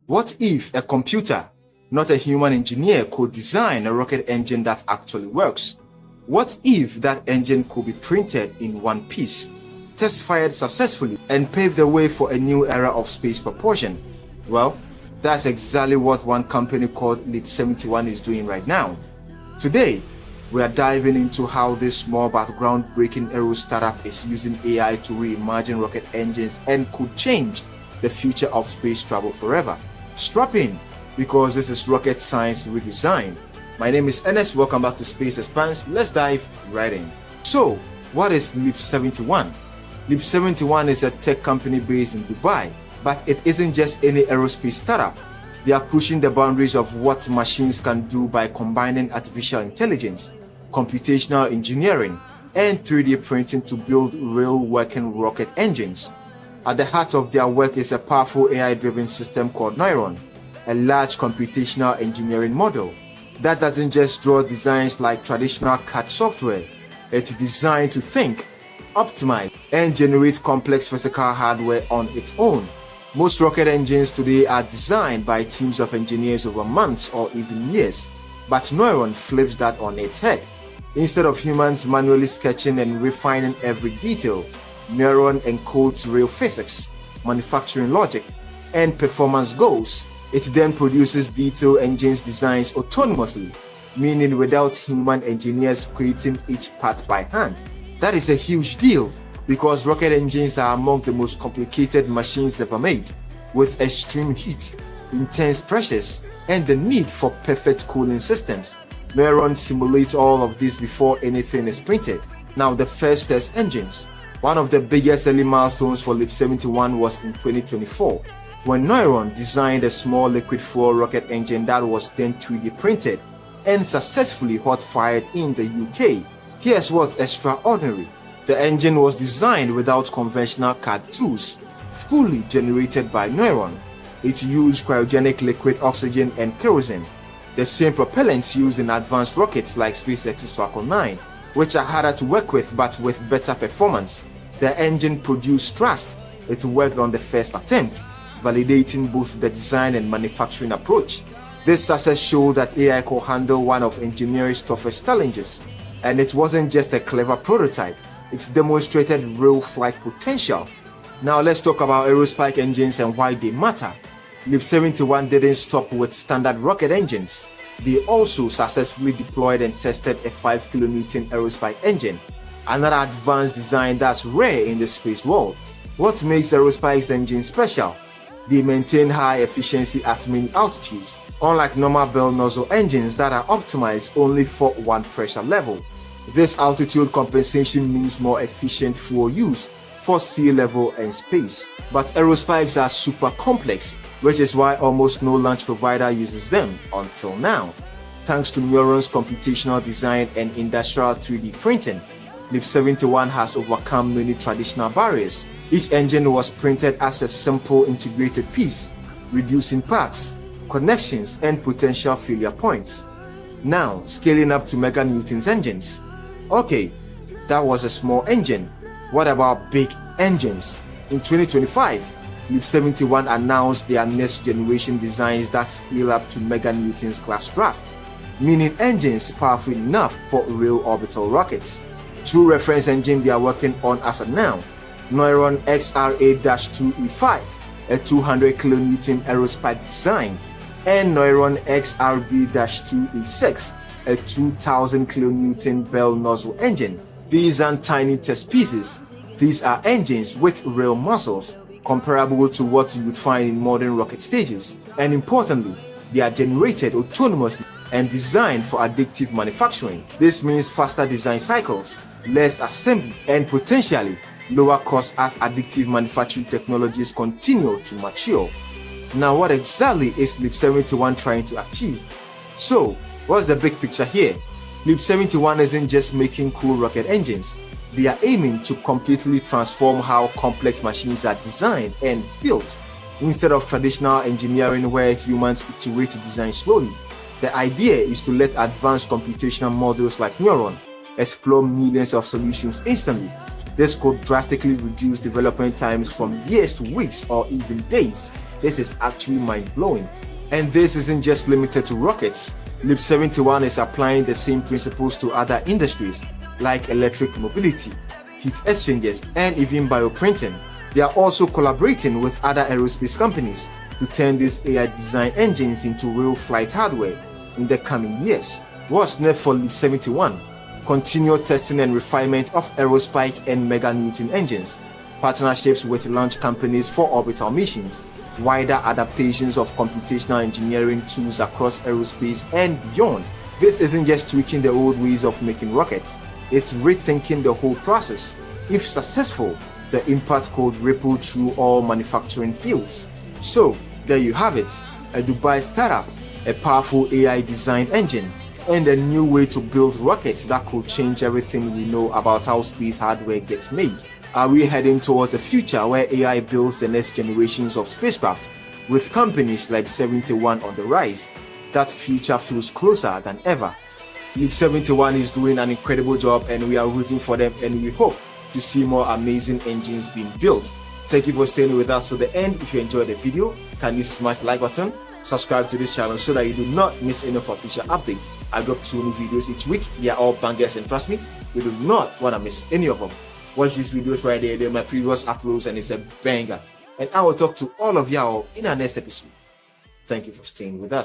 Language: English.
What if a computer, not a human engineer, could design a rocket engine that actually works? What if that engine could be printed in one piece, test-fired successfully, and pave the way for a new era of space propulsion? Well, that's exactly what one company called Leap71 is doing right now. Today, we are diving into how this small but groundbreaking aero startup is using AI to reimagine rocket engines and could change the future of space travel forever. Strap in, because this is rocket science redesigned. My name is Ernest, welcome back to Space Expanse. Let's dive right in. So, what is Leap71? Leap71 is a tech company based in Dubai, but it isn't just any aerospace startup. They are pushing the boundaries of what machines can do by combining artificial intelligence, computational engineering, and 3D printing to build real working rocket engines. At the heart of their work is a powerful AI-driven system called Noyron, a large computational engineering model that doesn't just draw designs like traditional CAD software. It's designed to think, optimize, and generate complex physical hardware on its own. Most rocket engines today are designed by teams of engineers over months or even years, but Noyron flips that on its head. Instead of humans manually sketching and refining every detail, Noyron encodes real physics, manufacturing logic, and performance goals. It then produces detailed engines designs autonomously, meaning without human engineers creating each part by hand. That is a huge deal, because rocket engines are among the most complicated machines ever made, with extreme heat, intense pressures, and the need for perfect cooling systems. Noyron simulates all of this before anything is printed. Now, the first test engines. One of the biggest early milestones for Leap71 was in 2024, when Noyron designed a small liquid fuel rocket engine that was then 3D printed and successfully hot-fired in the UK. Here's what's extraordinary. The engine was designed without conventional CAD tools, fully generated by Noyron. It used cryogenic liquid oxygen and kerosene, the same propellants used in advanced rockets like SpaceX's Falcon 9, which are harder to work with but with better performance. The engine produced thrust. It worked on the first attempt, validating both the design and manufacturing approach. This success showed that AI could handle one of engineering's toughest challenges, and it wasn't just a clever prototype, it demonstrated real flight potential. Now let's talk about aerospike engines and why they matter. Leap71 didn't stop with standard rocket engines. They also successfully deployed and tested a 5 kN aerospike engine, another advanced design that's rare in the space world. What makes aerospike engines special? They maintain high efficiency at many altitudes, unlike normal bell nozzle engines that are optimized only for one pressure level. This altitude compensation means more efficient fuel use for sea level and space. But aerospikes are super complex, which is why almost no launch provider uses them until now. Thanks to Noyron's computational design and industrial 3D printing, Leap71 has overcome many traditional barriers. Each engine was printed as a simple integrated piece, reducing parts, connections, and potential failure points. Now, scaling up to meganewtons engines. Okay, that was a small engine. What about big engines? In 2025, Leap71 announced their next generation designs that scale up to meganewtons-class thrust, meaning engines powerful enough for real orbital rockets. Two reference engines they are working on as of now: Noyron XRA-2E5, a 200 kN aerospike design, and Noyron XRB-2E6, a 2000 kN bell nozzle engine. These aren't tiny test pieces. These are engines with real muscles, comparable to what you would find in modern rocket stages. And importantly, they are generated autonomously and designed for additive manufacturing. This means faster design cycles, less assembly, and potentially lower costs as additive manufacturing technologies continue to mature. Now, what exactly is Leap71 trying to achieve? So, what's the big picture here? Leap71 isn't just making cool rocket engines. They are aiming to completely transform how complex machines are designed and built. Instead of traditional engineering where humans iterate design slowly, the idea is to let advanced computational models like Noyron explore millions of solutions instantly. This could drastically reduce development times from years to weeks or even days. This is actually mind-blowing. And this isn't just limited to rockets. Leap71 is applying the same principles to other industries like electric mobility, heat exchangers, and even bioprinting. They are also collaborating with other aerospace companies to turn these AI-designed engines into real flight hardware in the coming years. What's next for Leap71? Continued testing and refinement of aerospike and meganeuton engines, partnerships with launch companies for orbital missions, wider adaptations of computational engineering tools across aerospace and beyond. This isn't just tweaking the old ways of making rockets, it's rethinking the whole process. If successful, the impact could ripple through all manufacturing fields. So, there you have it, a Dubai startup, a powerful AI-designed engine, and a new way to build rockets that could change everything we know about how space hardware gets made. Are we heading towards a future where AI builds the next generations of spacecraft, with companies like Leap71 on the rise? That future feels closer than ever. Leap71 is doing an incredible job, and we are rooting for them, and we hope to see more amazing engines being built. Thank you for staying with us to the end. If you enjoyed the video, kindly smash the like button, subscribe to this channel so that you do not miss any of our future updates. I drop 2 new videos each week. They are all bangers, and trust me, you do not want to miss any of them. Watch these videos right there. They're my previous uploads, and it's a banger. And I will talk to all of y'all in our next episode. Thank you for staying with us.